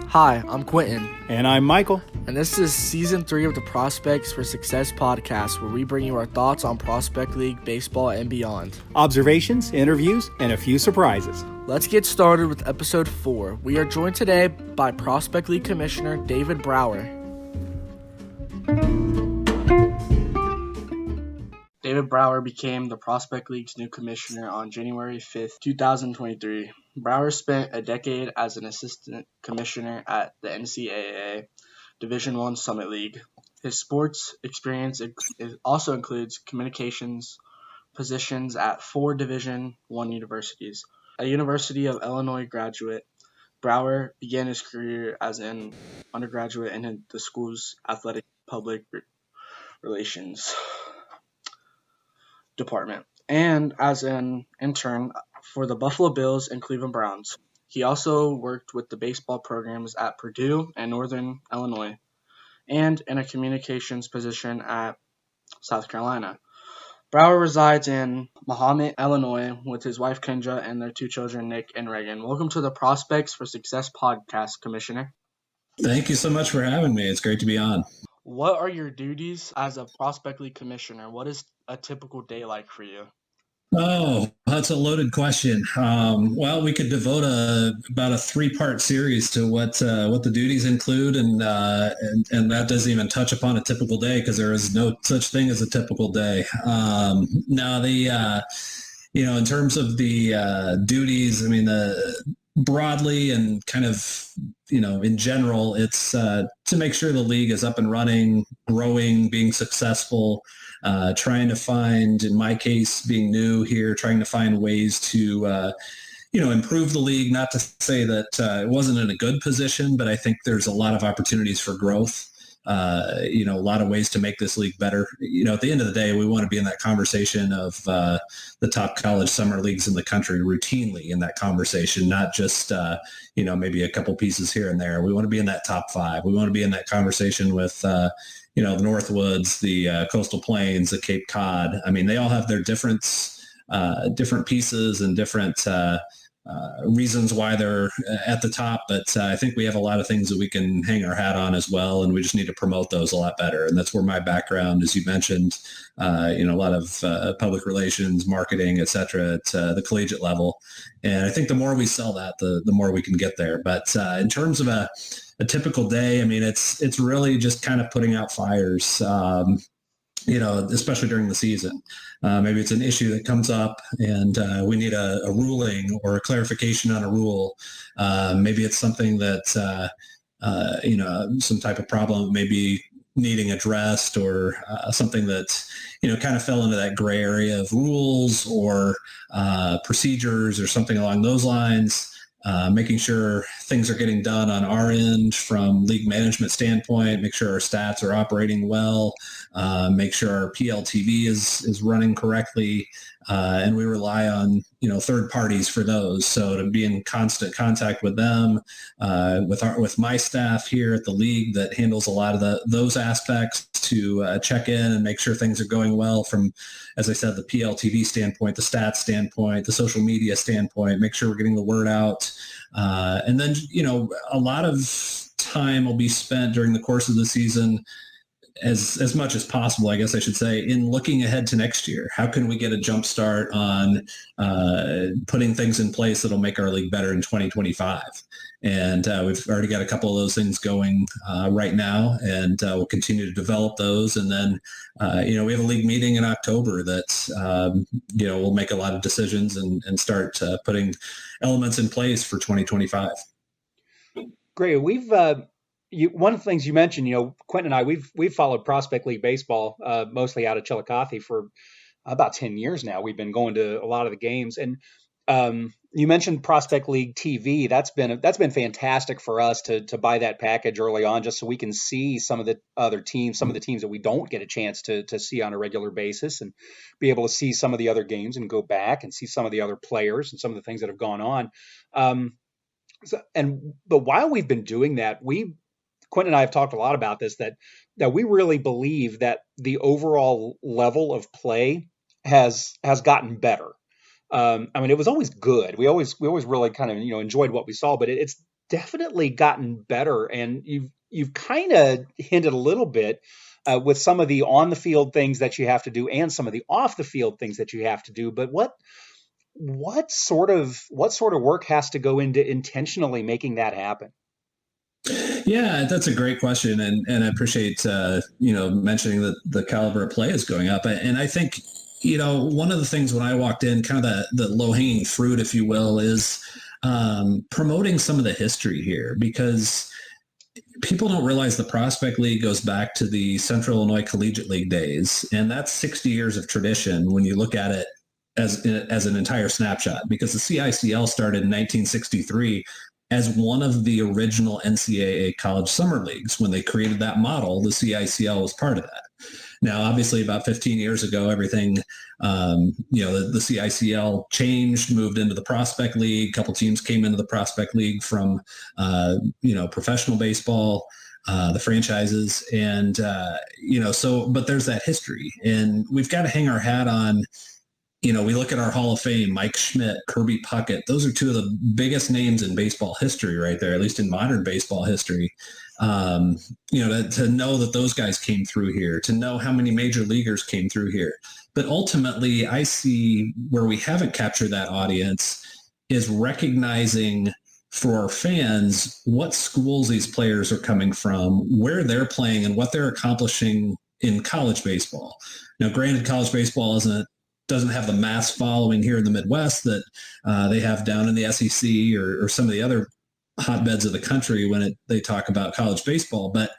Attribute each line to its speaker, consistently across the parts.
Speaker 1: Hi, I'm Quenton.
Speaker 2: And I'm Michael.
Speaker 1: And this is Season 3 of the Prospects for Success podcast, where we bring you our thoughts on Prospect League, baseball, and beyond.
Speaker 2: Observations, interviews, and a few surprises.
Speaker 1: Let's get started with Episode 4. We are joined today by Prospect League Commissioner David Brauer. David Brauer became the Prospect League's new commissioner on January 5th, 2023. Brauer spent a decade as an assistant commissioner at the NCAA Division I Summit League. His sports experience also includes communications positions at 4 Division I universities. A University of Illinois graduate, Brauer began his career as an undergraduate in the school's athletic public relations department and as an intern for the Buffalo Bills and Cleveland Browns. He also worked with the baseball programs at Purdue and Northern Illinois and in a communications position at South Carolina. Brauer resides in Mahomet, Illinois with his wife Kendra and their 2 children, Nick and Reagan. Welcome to the Prospects for Success podcast, Commissioner.
Speaker 3: Thank you so much for having me. It's great to be on.
Speaker 1: What are your duties as a Prospect League Commissioner? What is a typical day like for you?
Speaker 3: Oh, that's a loaded question. Well, we could devote about a 3-part series to what the duties include, and that doesn't even touch upon a typical day because there is no such thing as a typical day. Now, in terms of the duties, I mean, broadly and kind of, in general, it's to make sure the league is up and running, growing, being successful. Trying to find, in my case, being new here, trying to find ways to, improve the league. Not to say that it wasn't in a good position, but I think there's a lot of opportunities for growth. A lot of ways to make this league better. At the end of the day, we want to be in that conversation of the top college summer leagues in the country routinely in that conversation, not just, maybe a couple pieces here and there. We want to be in that top 5. We want to be in that conversation with, the Northwoods, the Coastal Plains, the Cape Cod. I mean, they all have their different pieces and different reasons why they're at the top. But I think we have a lot of things that we can hang our hat on as well. And we just need to promote those a lot better. And that's where my background, as you mentioned, a lot of public relations, marketing, et cetera, at the collegiate level. And I think the more we sell that, the more we can get there. But in terms of a typical day, I mean, it's really just kind of putting out fires, especially during the season. Maybe it's an issue that comes up and we need a ruling or a clarification on a rule. Maybe it's something that, some type of problem maybe needing addressed or something that, kind of fell into that gray area of rules or procedures or something along those lines. Making sure things are getting done on our end from league management standpoint, make sure our stats are operating well, make sure our PLTV is running correctly, and we rely on third parties for those. So to be in constant contact with them, with my staff here at the league that handles a lot of those aspects to check in and make sure things are going well from, as I said, the PLTV standpoint, the stats standpoint, the social media standpoint, make sure we're getting the word out. And then, a lot of time will be spent during the course of the season as much as possible, I guess I should say, in looking ahead to next year. How can we get a jump start on putting things in place that'll make our league better in 2025? And we've already got a couple of those things going right now, and we'll continue to develop those. And then, we have a league meeting in October that, we'll make a lot of decisions and start putting elements in place for 2025.
Speaker 2: Great. We've one of the things you mentioned, Quentin and I, we've followed Prospect League baseball mostly out of Chillicothe for about 10 years now. We've been going to a lot of the games, and you mentioned Prospect League TV. That's been fantastic for us to buy that package early on, just so we can see some of the other teams, some of the teams that we don't get a chance to see on a regular basis, and be able to see some of the other games and go back and see some of the other players and some of the things that have gone on. But while we've been doing that, Quentin and I have talked a lot about this, that we really believe that the overall level of play has gotten better. It was always good. We always really kind of, enjoyed what we saw, but definitely gotten better, and you've kind of hinted a little bit with some of the on the field things that you have to do and some of the off the field things that you have to do. But what sort of work has to go into intentionally making that happen?
Speaker 3: Yeah, that's a great question, and I appreciate mentioning that the caliber of play is going up, and I think one of the things when I walked in, kind of the low hanging fruit, if you will, is promoting some of the history here, because people don't realize the Prospect League goes back to the Central Illinois Collegiate League days, and that's 60 years of tradition when you look at it as an entire snapshot, because the CICL started in 1963 as one of the original NCAA college summer leagues. When they created that model, the CICL was part of that. Now, obviously, about 15 years ago, everything, the CICL changed, moved into the Prospect League. A couple teams came into the Prospect League from, professional baseball, the franchises. And, but there's that history. And we've got to hang our hat on, we look at our Hall of Fame, Mike Schmidt, Kirby Puckett. Those are two of the biggest names in baseball history right there, at least in modern baseball history. To know that those guys came through here, to know how many major leaguers came through here. But ultimately, I see where we haven't captured that audience is recognizing for our fans what schools these players are coming from, where they're playing, and what they're accomplishing in college baseball. Now, granted, college baseball doesn't have the mass following here in the Midwest that they have down in the SEC or some of the other hotbeds of the country when they talk about college baseball. But,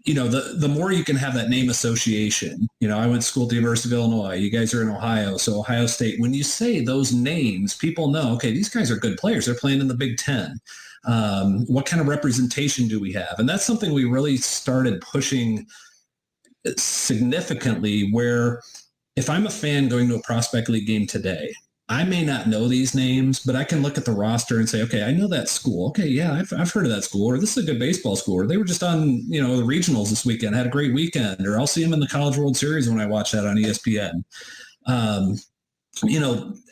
Speaker 3: the more you can have that name association, I went to school at the University of Illinois. You guys are in Ohio. So Ohio State, when you say those names, people know, okay, these guys are good players. They're playing in the Big Ten. What kind of representation do we have? And that's something we really started pushing significantly, where if I'm a fan going to a Prospect League game today, I may not know these names, but I can look at the roster and say, okay, I know that school. Okay, yeah, I've heard of that school, or this is a good baseball school, or they were just on, the regionals this weekend, had a great weekend, or I'll see them in the College World Series when I watch that on ESPN.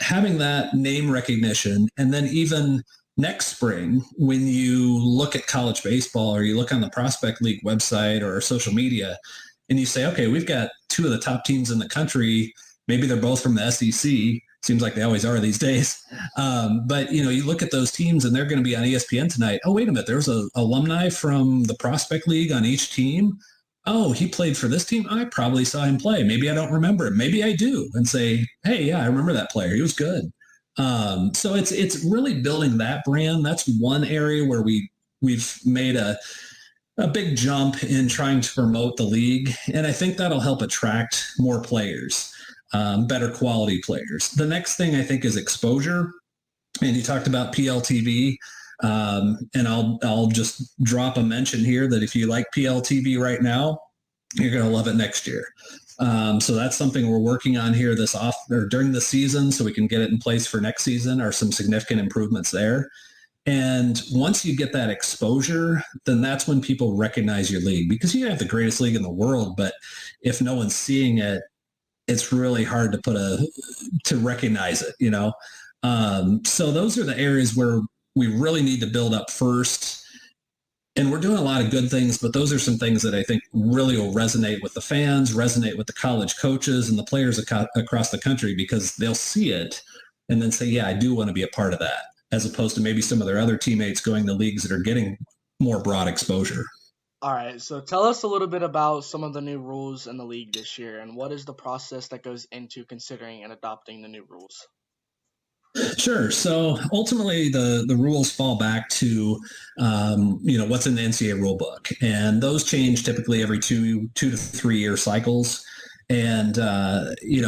Speaker 3: Having that name recognition, and then even next spring, when you look at college baseball or you look on the Prospect League website or social media, and you say, okay, we've got two of the top teams in the country. Maybe they're both from the SEC. Seems like they always are these days. But, you look at those teams and they're going to be on ESPN tonight. Oh, wait a minute. There's an alumni from the Prospect League on each team. Oh, he played for this team. I probably saw him play. Maybe I don't remember him. Maybe I do. And say, hey, yeah, I remember that player. He was good. So it's really building that brand. That's one area where we've made a big jump in trying to promote the league. And I think that'll help attract more players, better quality players. The next thing I think is exposure. And you talked about PLTV. And I'll just drop a mention here that if you like PLTV right now, you're going to love it next year. So that's something we're working on here during the season, so we can get it in place for next season, are some significant improvements there. And once you get that exposure, then that's when people recognize your league, because you have the greatest league in the world, but if no one's seeing it, it's really hard to recognize it, So those are the areas where we really need to build up first. And we're doing a lot of good things, but those are some things that I think really will resonate with the fans, resonate with the college coaches and the players across the country, because they'll see it and then say, yeah, I do want to be a part of that, as opposed to maybe some of their other teammates going to leagues that are getting more broad exposure.
Speaker 1: All right, so tell us a little bit about some of the new rules in the league this year, and what is the process that goes into considering and adopting the new rules?
Speaker 3: Sure. So ultimately, the rules fall back to what's in the NCAA rule book, and those change typically every 2 to 3 year cycles. And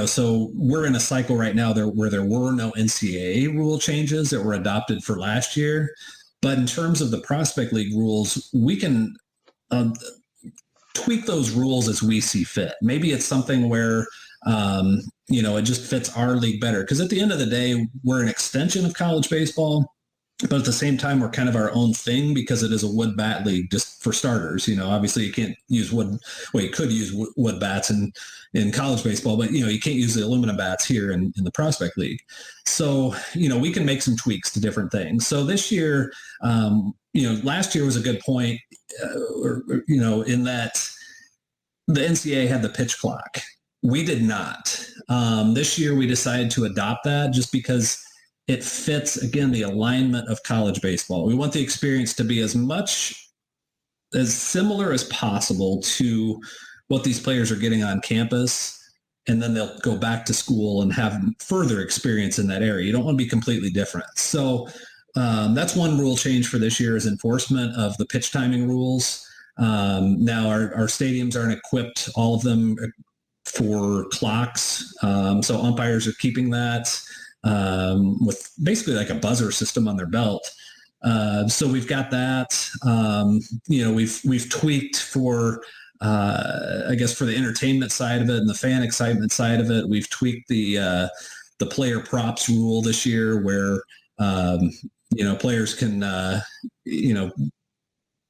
Speaker 3: so we're in a cycle right now where there were no NCAA rule changes that were adopted for last year. But in terms of the Prospect League rules, we can tweak those rules as we see fit. Maybe it's something where it just fits our league better. Because at the end of the day, we're an extension of college baseball. but at the same time, we're kind of our own thing because it is a wood bat league, just for starters. Obviously you can't use wood. Well, you could use wood bats in college baseball, but you can't use the aluminum bats here in the prospect league. So we can make some tweaks to different things. So this year, last year was a good point, in that the NCAA had the pitch clock. We did not. This year we decided to adopt that just because it fits, again, the alignment of college baseball. We want the experience to be as similar as possible to what these players are getting on campus, and then they'll go back to school and have further experience in that area. You don't want to be completely different. So that's one rule change for this year, is enforcement of the pitch timing rules. Now our stadiums aren't equipped, all of them, for clocks. So umpires are keeping that with basically like a buzzer system on their belt. So we've got that. We've tweaked for, I guess, for the entertainment side of it and the fan excitement side of it. We've tweaked the player props rule this year, where players can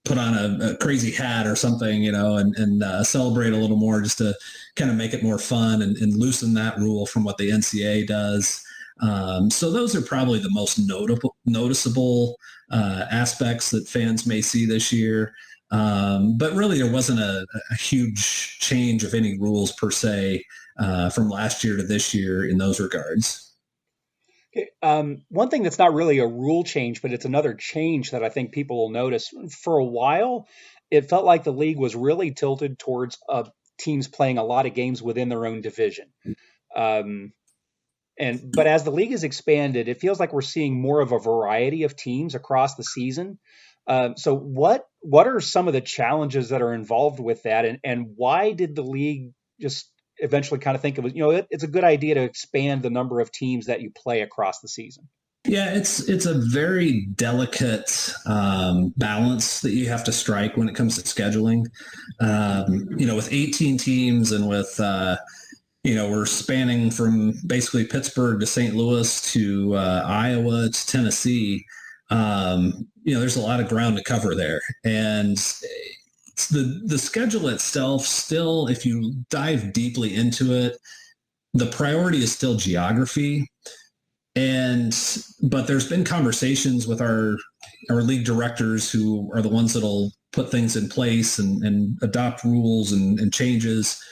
Speaker 3: put on a crazy hat or something, and celebrate a little more, just to kind of make it more fun and loosen that rule from what the NCAA does. So those are probably the most noticeable aspects that fans may see this year. But really, there wasn't a huge change of any rules per se from last year to this year in those regards.
Speaker 2: One thing that's not really a rule change, but it's another change that I think people will notice. For a while, it felt like the league was really tilted towards teams playing a lot of games within their own division. But as the league has expanded, it feels like we're seeing more of a variety of teams across the season. So what are some of the challenges that are involved with that, and why did the league just eventually kind of think it was, it's a good idea to expand the number of teams that you play across the season?
Speaker 3: Yeah, it's a very delicate balance that you have to strike when it comes to scheduling. With 18 teams and with we're spanning from basically Pittsburgh to St. Louis to Iowa to Tennessee. There's a lot of ground to cover there, and the schedule itself still, if you dive deeply into it, the priority is still geography. But there's been conversations with our league directors, who are the ones that'll put things in place and adopt rules and changes.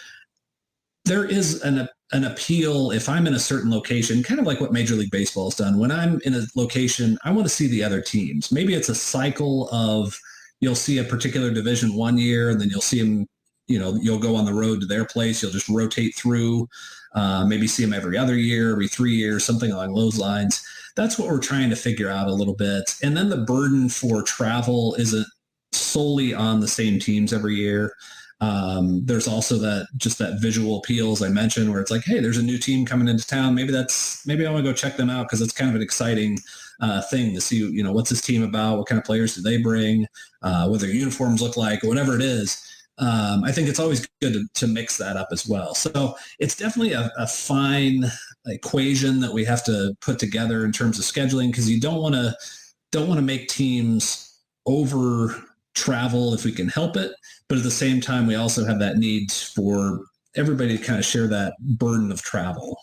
Speaker 3: There is an appeal if I'm in a certain location, kind of like what Major League Baseball has done. When I'm in a location, I want to see the other teams. Maybe it's a cycle of, you'll see a particular division one year, and then you'll see them, you'll go on the road to their place. You'll just rotate through, maybe see them every other year, every 3 years, something along those lines. That's what we're trying to figure out a little bit. And then the burden for travel isn't solely on the same teams every year. There's also that visual appeal, as I mentioned, where it's like, hey, there's a new team coming into town. Maybe I want to go check them out, because it's kind of an exciting thing to see, what's this team about? What kind of players do they bring? What their uniforms look like, whatever it is. I think it's always good to mix that up as well. So it's definitely a fine equation that we have to put together in terms of scheduling, because you don't want to make teams over travel if we can help it. But at the same time, we also have that need for everybody to kind of share that burden of travel.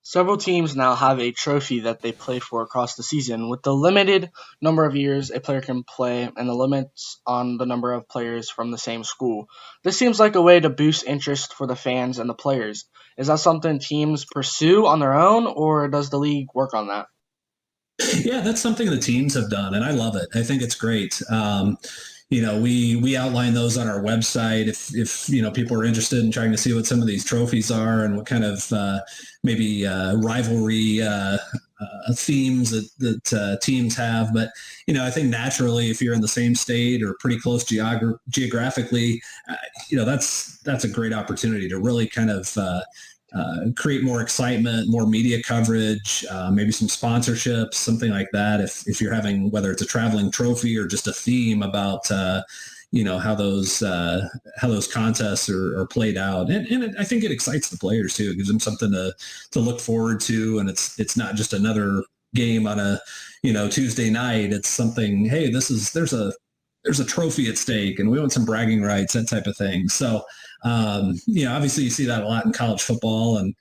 Speaker 1: Several teams now have a trophy that they play for across the season, with the limited number of years a player can play and the limits on the number of players from the same school. This seems like a way to boost interest for the fans and the players. Is that something teams pursue on their own, or does the league work on that?
Speaker 3: Yeah, that's something the teams have done, and I love it. I think it's great. We outline those on our website if people are interested in trying to see what some of these trophies are and what kind of maybe rivalry themes that teams have. But I think naturally, if you're in the same state or pretty close geographically, that's a great opportunity to really kind of create more excitement, more media coverage, maybe some sponsorships, something like that. If you're having, whether it's a traveling trophy or just a theme about, how those contests are played out. And I think it excites the players too. It gives them something to look forward to. And it's not just another game on a, Tuesday night. It's something, hey, there's a trophy at stake and we want some bragging rights, that type of thing. So, obviously you see that a lot in college football and,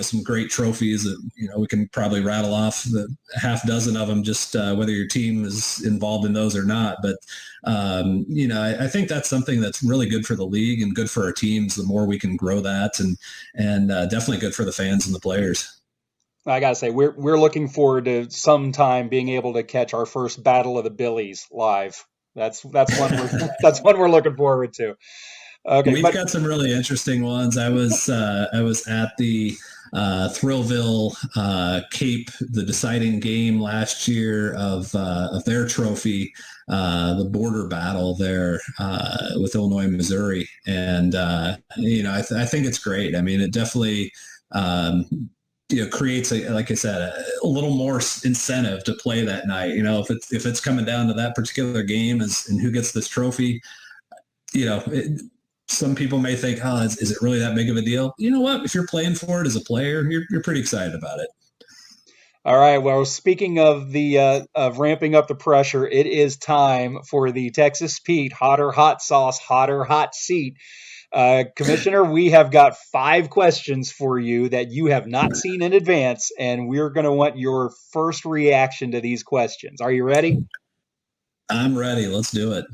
Speaker 3: some great trophies that, we can probably rattle off the half dozen of them, just whether your team is involved in those or not. But, I think that's something that's really good for the league and good for our teams. The more we can grow that and definitely good for the fans and the players.
Speaker 2: I gotta say, we're looking forward to sometime being able to catch our first Battle of the Billies live. That's one we're looking forward to. Okay,
Speaker 3: we've got some really interesting ones. I was at the Thrillville Cape, the deciding game last year of their trophy, the border battle there with Illinois, Missouri, and I think it's great. I mean, it definitely. Creates like I said, a little more incentive to play that night. If it's coming down to that particular game and who gets this trophy, some people may think, oh, is it really that big of a deal? You know what? If you're playing for it as a player, you're pretty excited about it.
Speaker 2: All right. Well, speaking of the of ramping up the pressure, it is time for the Texas Pete Hotter Hot Sauce, Hotter Hot Seat. Commissioner, we have got 5 questions for you that you have not seen in advance, and we're going to want your first reaction to these questions. Are you ready?
Speaker 3: I'm ready. Let's do it.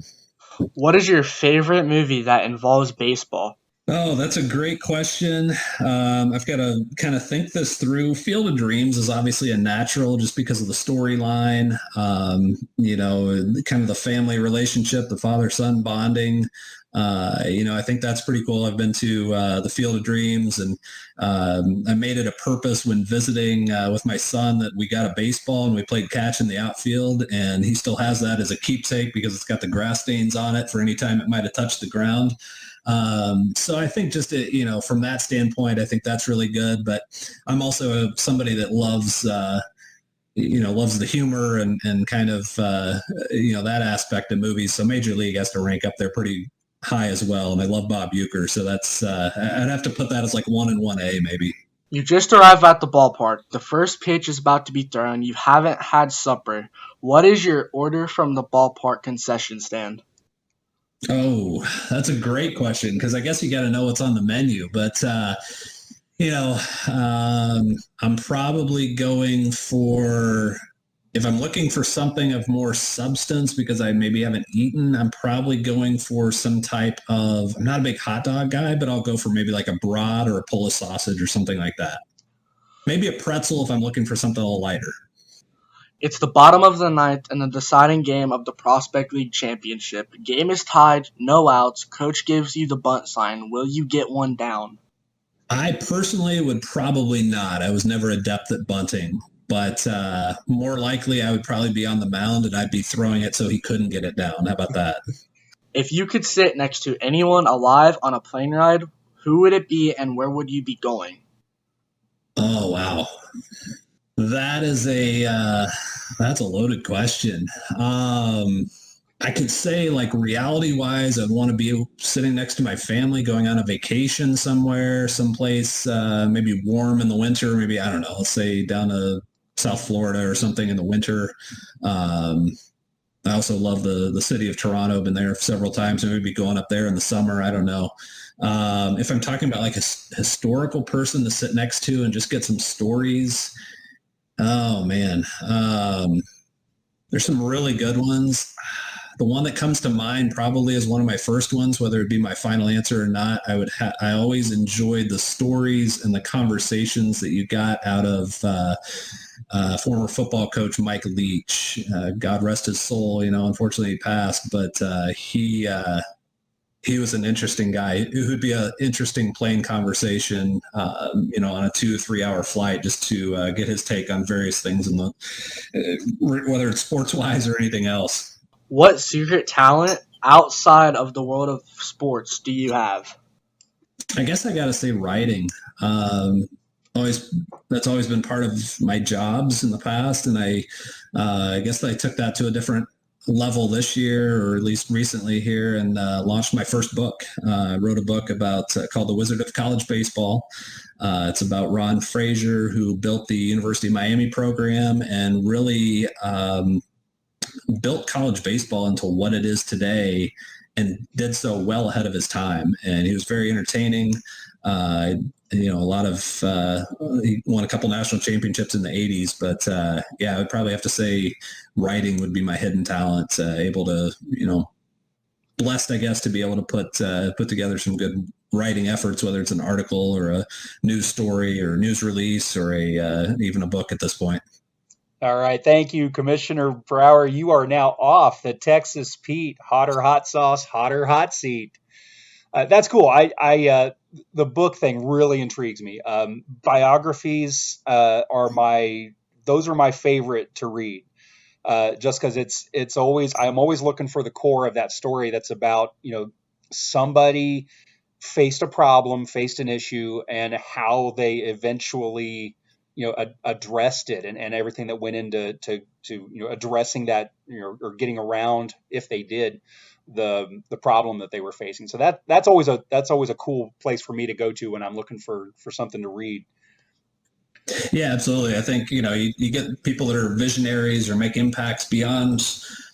Speaker 1: What is your favorite movie that involves baseball?
Speaker 3: Oh, that's a great question. I've got to kind of think this through. Field of Dreams is obviously a natural just because of the storyline, kind of the family relationship, the father-son bonding. I think that's pretty cool. I've been to the Field of Dreams, and I made it a purpose when visiting with my son that we got a baseball and we played catch in the outfield, and he still has that as a keepsake because it's got the grass stains on it for any time it might have touched the ground. So I think just, from that standpoint, I think that's really good. But I'm also somebody that loves the humor and kind of, that aspect of movies. So Major League has to rank up there pretty high as well. And I love Bob Uecker. So that's, I'd have to put that as like 1 and 1A maybe.
Speaker 1: You just arrived at the ballpark. The first pitch is about to be thrown. You haven't had supper. What is your order from the ballpark concession stand?
Speaker 3: Oh, that's a great question because I guess you got to know what's on the menu. But, I'm probably going for, if I'm looking for something of more substance because I maybe haven't eaten, I'm probably going for some type of, I'm not a big hot dog guy, but I'll go for maybe like a brat or a Polish sausage or something like that. Maybe a pretzel if I'm looking for something a little lighter.
Speaker 1: It's the bottom of the ninth and the deciding game of the Prospect League Championship. Game is tied, no outs. Coach gives you the bunt sign. Will you get one down?
Speaker 3: I personally would probably not. I was never adept at bunting, but more likely I would probably be on the mound and I'd be throwing it so he couldn't get it down. How about that?
Speaker 1: If you could sit next to anyone alive on a plane ride, who would it be and where would you be going?
Speaker 3: Oh, wow. That's a loaded question. I could say like reality wise, I'd want to be sitting next to my family, going on a vacation somewhere, someplace, maybe warm in the winter, maybe, I don't know, let's say down to South Florida or something in the winter. I also love the city of Toronto. Been there several times. Maybe be going up there in the summer. I don't know. If I'm talking about like a historical person to sit next to and just get some stories, oh man, there's some really good ones. The one that comes to mind probably is one of my first ones, whether it be my final answer or not. I always enjoyed the stories and the conversations that you got out of former football coach Mike Leach. God rest his soul. Unfortunately he passed, but he was an interesting guy. It would be an interesting plane conversation, on a 2-3 hour flight, just to get his take on various things whether it's sports wise or anything else.
Speaker 1: What secret talent outside of the world of sports do you have?
Speaker 3: I guess I got to say writing. That's always been part of my jobs in the past, and I guess I took that to a different level this year, or at least recently here, and launched my first book. I wrote a book about called The Wizard of College Baseball. It's about Ron Frazier, who built the University of Miami program and really built college baseball into what it is today, and did so well ahead of his time. And he was very entertaining. A lot of he won a couple national championships in the 80s, but I would probably have to say writing would be my hidden talent. Able to, blessed, I guess, to be able to put together some good writing efforts, whether it's an article or a news story or news release or even a book at this point.
Speaker 2: All right. Thank you, Commissioner Brauer. You are now off the Texas Pete Hotter Hot Sauce, Hotter Hot Seat. That's cool. The book thing really intrigues me. Biographies are my favorite to read. Just because I'm always looking for the core of that story that's about, somebody faced a problem, faced an issue, and how they eventually, addressed it, and everything that went into addressing that, or getting around, if they did, the problem that they were facing. So that's always a cool place for me to go to when I'm looking for something to read.
Speaker 3: Yeah, absolutely. I think, you get people that are visionaries or make impacts beyond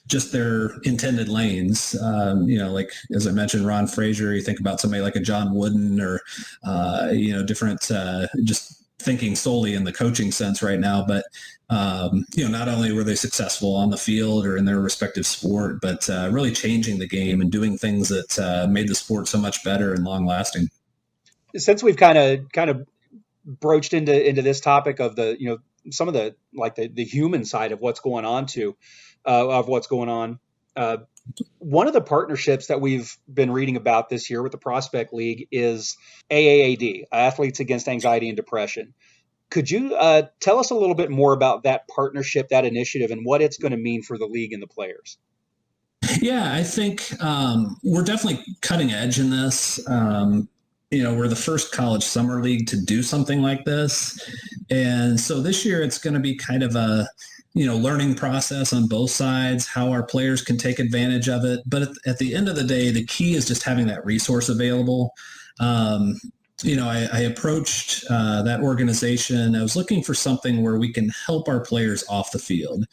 Speaker 3: just their intended lanes. Like, as I mentioned, Ron Frazier, you think about somebody like a John Wooden or, different, just thinking solely in the coaching sense right now, but not only were they successful on the field or in their respective sport, but really changing the game and doing things that made the sport so much better and long lasting. Since
Speaker 2: we've kind of broached into this topic of the, some of the human side of what's going on one of the partnerships that we've been reading about this year with the Prospect League is AAAD, Athletes Against Anxiety and Depression. Could you tell us a little bit more about that partnership, that initiative, and what it's going to mean for the league and the players?
Speaker 3: Yeah, I think we're definitely cutting edge in this. We're the first college summer league to do something like this. And so this year it's going to be kind of a learning process on both sides, how our players can take advantage of it. But at the end of the day, the key is just having that resource available. I approached that organization. I was looking for something where we can help our players off the field.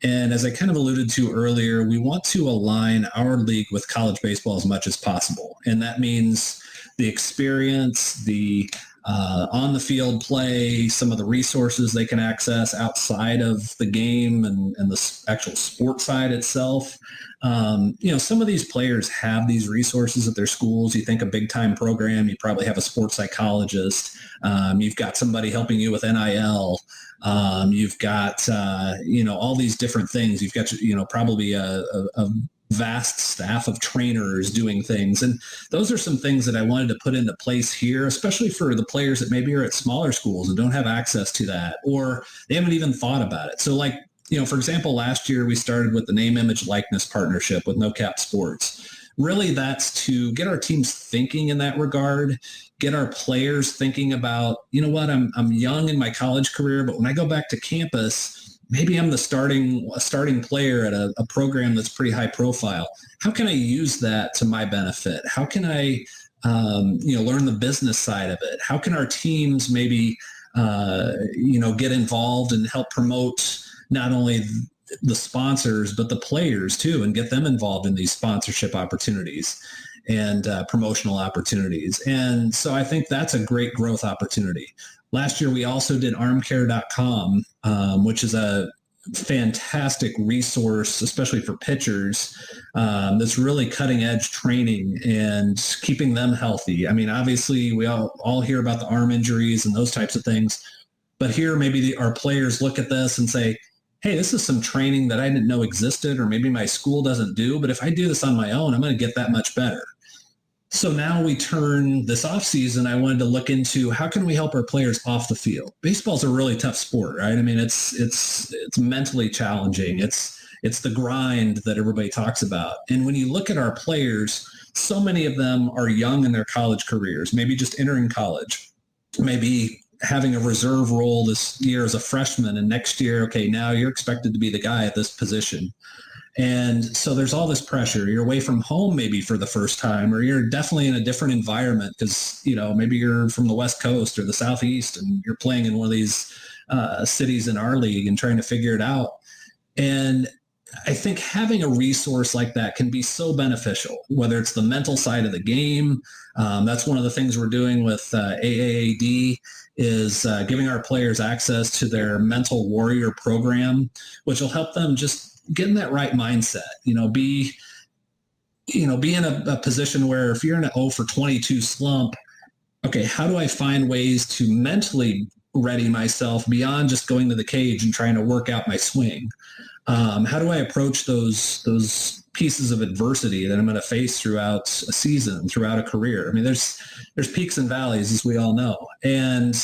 Speaker 3: And as I kind of alluded to earlier, we want to align our league with college baseball as much as possible. And that means the experience, the on the field play, some of the resources they can access outside of the game and the actual sport side itself. Some of these players have these resources at their schools. You think a big time program, you probably have a sports psychologist. You've got somebody helping you with NIL. You've got, all these different things. You've got, probably a vast staff of trainers doing things. And those are some things that I wanted to put into place here, especially for the players that maybe are at smaller schools and don't have access to that, or they haven't even thought about it. So for example, last year we started with the name, image, likeness partnership with No Cap Sports. Really, that's to get our teams thinking in that regard, get our players thinking about, I'm young in my college career, but when I go back to campus, maybe I'm the starting player at a program that's pretty high profile. How can I use that to my benefit? How can I, learn the business side of it? How can our teams maybe, get involved and help promote not only the sponsors, but the players too, and get them involved in these sponsorship opportunities and promotional opportunities. And so I think that's a great growth opportunity. Last year, we also did armcare.com, which is a fantastic resource, especially for pitchers, that's really cutting edge training and keeping them healthy. I mean, obviously, we all hear about the arm injuries and those types of things. But here, maybe our players look at this and say, hey, this is some training that I didn't know existed, or maybe my school doesn't do. But if I do this on my own, I'm going to get that much better. So now we turn this off season. I wanted to look into how can we help our players off the field. Baseball's a really tough sport, right? I mean, it's mentally challenging. It's the grind that everybody talks about. And when you look at our players, so many of them are young in their college careers, maybe just entering college, maybe having a reserve role this year as a freshman, and next year, okay, now you're expected to be the guy at this position. And so there's all this pressure. You're away from home maybe for the first time, or you're definitely in a different environment because, maybe you're from the West Coast or the Southeast and you're playing in one of these cities in our league and trying to figure it out. And I think having a resource like that can be so beneficial, whether it's the mental side of the game. That's one of the things we're doing with AAAD is giving our players access to their mental warrior program, which will help them just get in that right mindset, be in a position where if you're in an 0 for 22 slump, okay, how do I find ways to mentally ready myself beyond just going to the cage and trying to work out my swing? How do I approach those pieces of adversity that I'm going to face throughout a season, throughout a career? I mean, there's peaks and valleys, as we all know. And,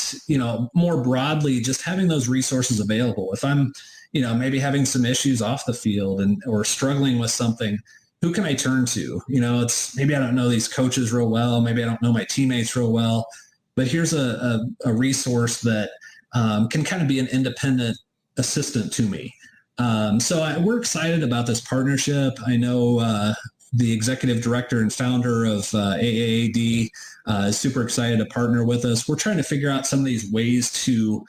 Speaker 3: more broadly, just having those resources available. If I'm, maybe having some issues off the field or struggling with something, who can I turn to? It's maybe I don't know these coaches real well. Maybe I don't know my teammates real well. But here's a resource that can kind of be an independent assistant to me. We're excited about this partnership. I know the executive director and founder of AAAD is super excited to partner with us. We're trying to figure out some of these ways to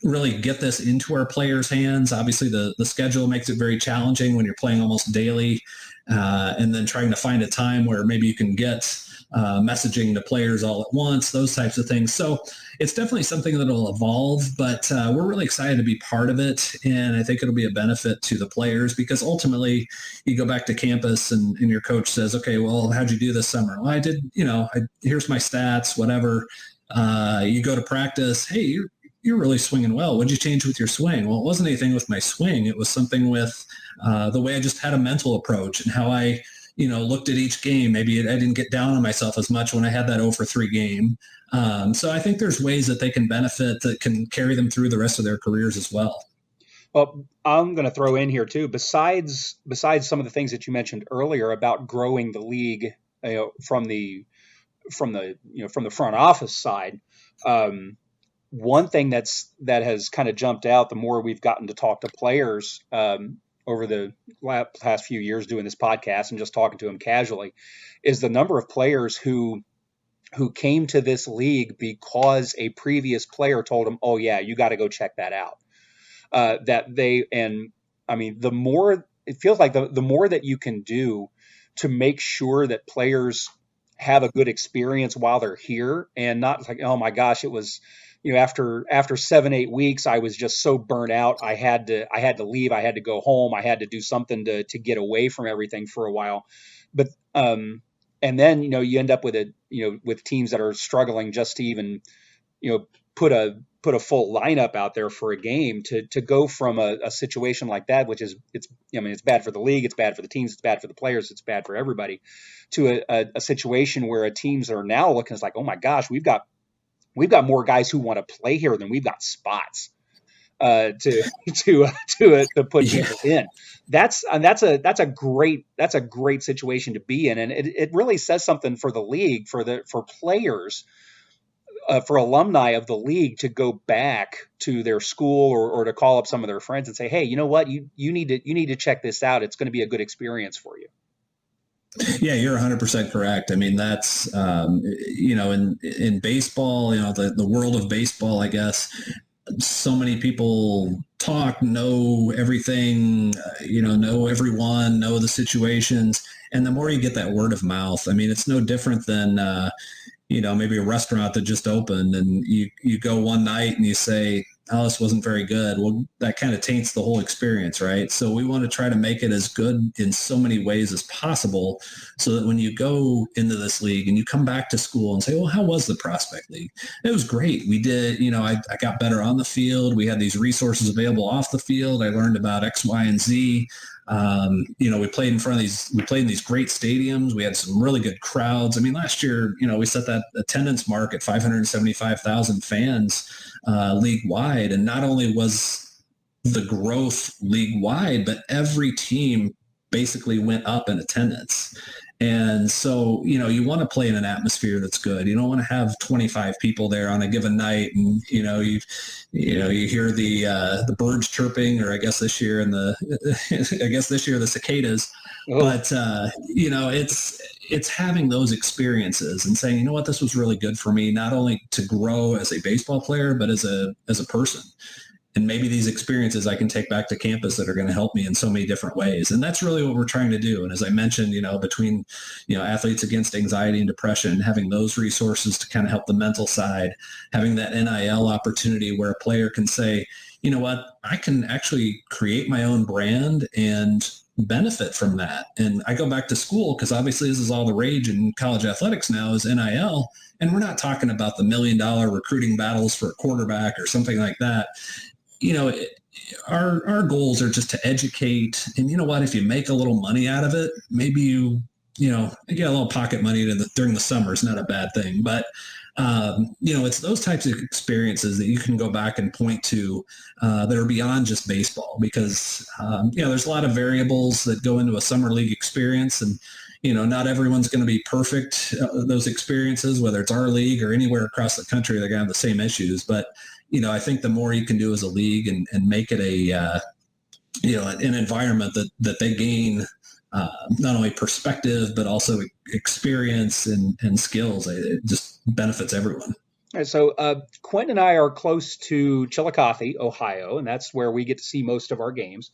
Speaker 3: really get this into our players' hands. Obviously, the schedule makes it very challenging when you're playing almost daily, and then trying to find a time where maybe you can get messaging to players all at once, those types of things. So it's definitely something that will evolve, but we're really excited to be part of it. And I think it'll be a benefit to the players because ultimately you go back to campus and your coach says, okay, well, how'd you do this summer? Well, I did, here's my stats, whatever. You go to practice. Hey, you're really swinging well. What'd you change with your swing? Well, it wasn't anything with my swing. It was something with the way I just had a mental approach and how I looked at each game. Maybe I didn't get down on myself as much when I had that 0 for 3 game. So I think there's ways that they can benefit that can carry them through the rest of their careers as well.
Speaker 2: Well, I'm going to throw in here too, besides some of the things that you mentioned earlier about growing the league, from the front office side. One thing that has kind of jumped out the more we've gotten to talk to players, over the past few years doing this podcast and just talking to them casually, is the number of players who came to this league because a previous player told them, oh yeah, you got to go check that out. The more it feels like the more that you can do to make sure that players have a good experience while they're here and not like, oh my gosh, it was, after 7-8 weeks, I was just so burnt out. I had to leave. I had to go home. I had to do something to get away from everything for a while. But, and then, you end up with with teams that are struggling just to even, put a full lineup out there for a game to go from a situation like that, which is, it's bad for the league. It's bad for the teams. It's bad for the players. It's bad for everybody, to a situation where teams are now looking, it's like, oh my gosh, we've got more guys who want to play here than we've got spots to put people in. That's a great situation to be in, and it really says something for the league, for players, for alumni of the league to go back to their school or to call up some of their friends and say, hey, you know what, you need to check this out. It's going to be a good experience for you.
Speaker 3: Yeah, you're 100% correct. I mean, that's, in baseball, the world of baseball, I guess, so many people talk, know everything, know everyone, know the situations. And the more you get that word of mouth, I mean, it's no different than, maybe a restaurant that just opened and you go one night and you say, oh, this wasn't very good. Well, that kind of taints the whole experience, right? So we want to try to make it as good in so many ways as possible so that when you go into this league and you come back to school and say, well, how was the prospect league? It was great. We did, I got better on the field. We had these resources available off the field. I learned about X, Y, and Z. We played in these great stadiums. We had some really good crowds. I mean, last year, we set that attendance mark at 575,000 fans league wide. And not only was the growth league wide, but every team basically went up in attendance. And so, you want to play in an atmosphere that's good. You don't want to have 25 people there on a given night, and you hear the birds chirping, or I guess this year the cicadas.
Speaker 2: Oh,
Speaker 3: But it's having those experiences and saying, what, this was really good for me, not only to grow as a baseball player, but as a person. And maybe these experiences I can take back to campus that are going to help me in so many different ways. And that's really what we're trying to do. And as I mentioned, between, Athletes Against Anxiety and Depression, having those resources to kind of help the mental side, having that NIL opportunity where a player can say, what, I can actually create my own brand and benefit from that. And I go back to school because obviously this is all the rage in college athletics now is NIL. And we're not talking about the $1 million recruiting battles for a quarterback or something like that. Our goals are just to educate, and what, if you make a little money out of it, maybe you get a little pocket money during the summer. It's not a bad thing, but it's those types of experiences that you can go back and point to that are beyond just baseball, because there's a lot of variables that go into a summer league experience, and not everyone's going to be perfect. Those experiences, whether it's our league or anywhere across the country, they're going to have the same issues, but I think the more you can do as a league and make it an environment that they gain not only perspective, but also experience and skills, it just benefits everyone.
Speaker 2: All right, so Quenton and I are close to Chillicothe, Ohio, and that's where we get to see most of our games.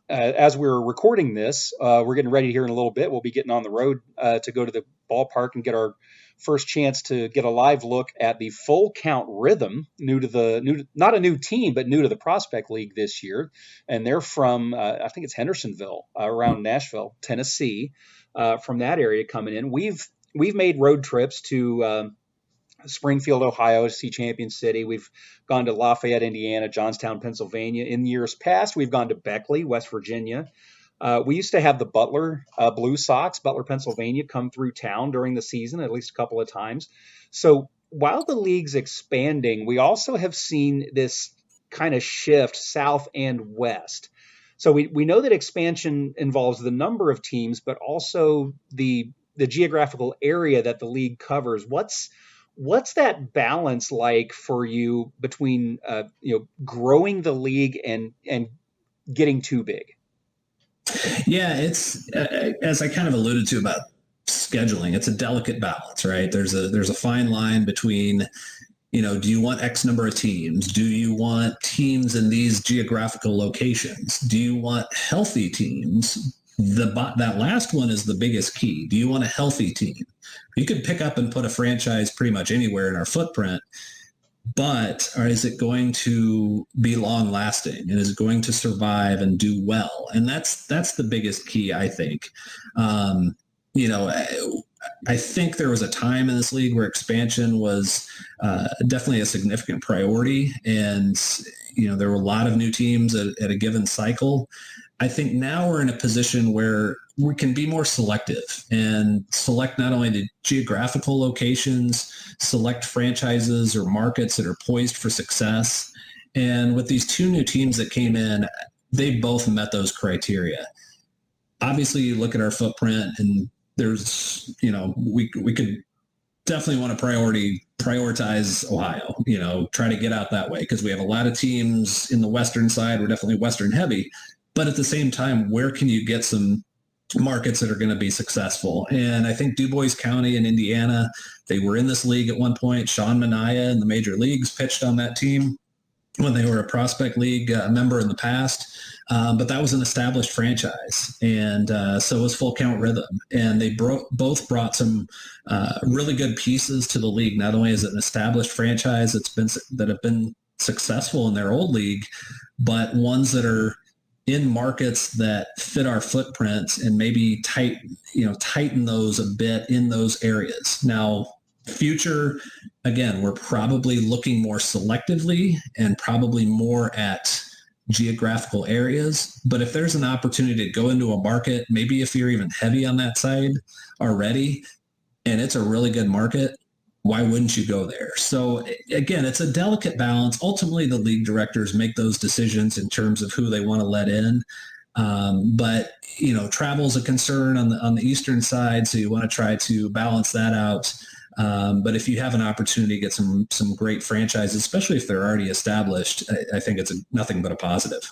Speaker 2: As we're recording this, we're getting ready here in a little bit. We'll be getting on the road to go to the ballpark and get our first chance to get a live look at the Full Count Rhythm, not a new team, but new to the Prospect League this year. And they're from, I think it's Hendersonville, around Nashville, Tennessee, from that area coming in. We've made road trips to Springfield, Ohio to see Champion City. We've gone to Lafayette, Indiana, Johnstown, Pennsylvania. In years past, we've gone to Beckley, West Virginia. We used to have the Butler Blue Sox, Butler, Pennsylvania, come through town during the season at least a couple of times. So while the league's expanding, we also have seen this kind of shift south and west. So we know that expansion involves the number of teams, but also the geographical area that the league covers. What's that balance like for you between growing the league and getting too big?
Speaker 3: Yeah, it's as I kind of alluded to about scheduling, it's a delicate balance, right? There's a fine line between, do you want X number of teams? Do you want teams in these geographical locations? Do you want healthy teams? That last one is the biggest key. Do you want a healthy team? You could pick up and put a franchise pretty much anywhere in our footprint, but is it going to be long lasting, and is it going to survive and do well? And that's the biggest key, I think. I think there was a time in this league where expansion was definitely a significant priority, and there were a lot of new teams at a given cycle. I think now we're in a position where we can be more selective and select not only the geographical locations, select franchises or markets that are poised for success. And with these two new teams that came in, they both met those criteria. Obviously, you look at our footprint, and there's, we could definitely want to prioritize Ohio, try to get out that way, because we have a lot of teams in the Western side. We're definitely Western heavy. But at the same time, where can you get some markets that are going to be successful? And I think Dubois County in Indiana, they were in this league at one point. Sean Mania in the major leagues pitched on that team when they were a Prospect League member in the past. But that was an established franchise, and so was Full Count Rhythm. And they both brought some really good pieces to the league. Not only is it an established franchise that have been successful in their old league, but ones that are in markets that fit our footprints and maybe tighten those a bit in those areas. Now, future, again, we're probably looking more selectively and probably more at geographical areas. But if there's an opportunity to go into a market, maybe if you're even heavy on that side already, and it's a really good market, why wouldn't you go there? So again, it's a delicate balance. Ultimately, the league directors make those decisions in terms of who they want to let in. But travel is a concern on the eastern side, so you want to try to balance that out. But if you have an opportunity to get some great franchises, especially if they're already established, I think it's nothing but a positive.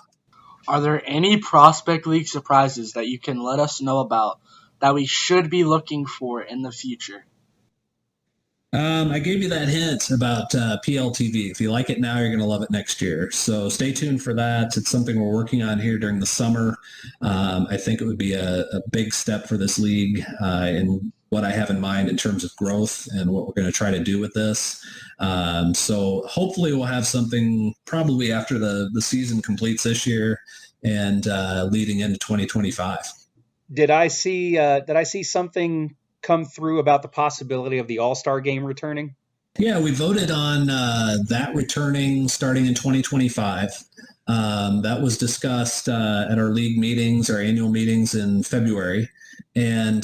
Speaker 1: Are there any Prospect League surprises that you can let us know about that we should be looking for in the future?
Speaker 3: I gave you that hint about PLTV. If you like it now, you're going to love it next year. So stay tuned for that. It's something we're working on here during the summer. I think it would be a big step for this league in what I have in mind in terms of growth and what we're going to try to do with this. So hopefully we'll have something probably after the season completes this year and leading into 2025.
Speaker 2: Did I see something come through about the possibility of the All-Star game returning?
Speaker 3: Yeah, we voted on that returning starting in 2025. That was discussed at our league meetings, our annual meetings in February. And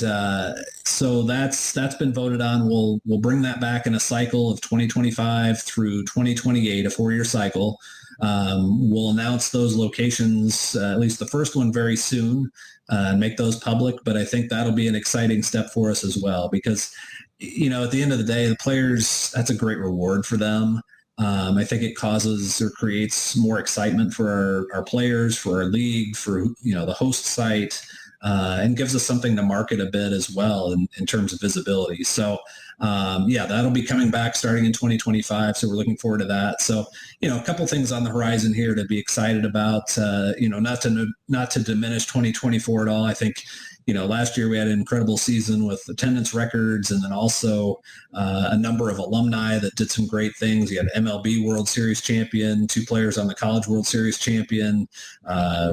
Speaker 3: so that's been voted on. We'll bring that back in a cycle of 2025 through 2028, a 4-year cycle. We'll announce those locations, at least the first one, very soon, and make those public. But I think that'll be an exciting step for us as well, because, at the end of the day, the players, that's a great reward for them. I think it causes or creates more excitement for our players, for our league, for, the host site, and gives us something to market a bit as well in terms of visibility. So, that'll be coming back starting in 2025. So we're looking forward to that. So, a couple things on the horizon here to be excited about, not to diminish 2024 at all. I think, last year we had an incredible season with attendance records, and then also a number of alumni that did some great things. You had MLB World Series champion, 2 players on the College World Series champion.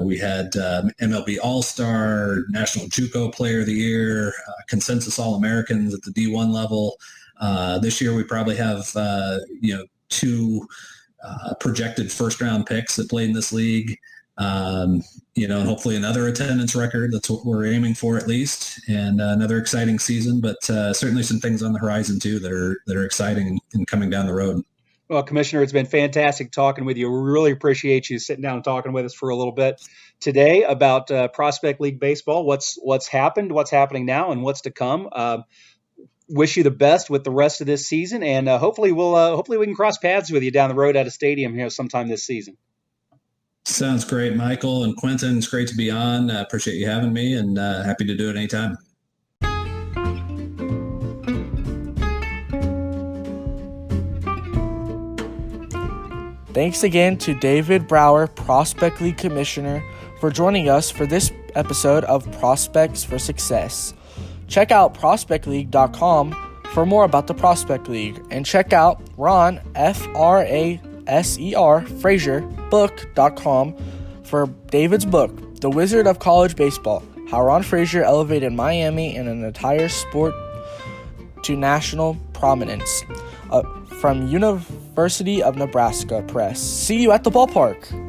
Speaker 3: We had MLB All-Star, National JUCO Player of the Year, consensus All-Americans at the D1 level. This year we probably have, 2 projected first-round picks that played in this league. And hopefully another attendance record. That's what we're aiming for, at least, and another exciting season. But certainly some things on the horizon too that are exciting and coming down the road.
Speaker 2: Well, Commissioner, it's been fantastic talking with you. We really appreciate you sitting down and talking with us for a little bit today about Prospect League baseball. What's happened, what's happening now, and what's to come. Wish you the best with the rest of this season, and hopefully we can cross paths with you down the road at a stadium here sometime this season.
Speaker 3: Sounds great, Michael and Quenton. It's great to be on. I appreciate you having me, and happy to do it anytime.
Speaker 4: Thanks again to David Brauer, Prospect League Commissioner, for joining us for this episode of Prospects for Success. Check out prospectleague.com for more about the Prospect League, and check out Ron, Fraser, book.com for David's book, The Wizard of College Baseball, How Ron Fraser Elevated Miami and an Entire Sport to National Prominence, from University of Nebraska Press. See you at the ballpark.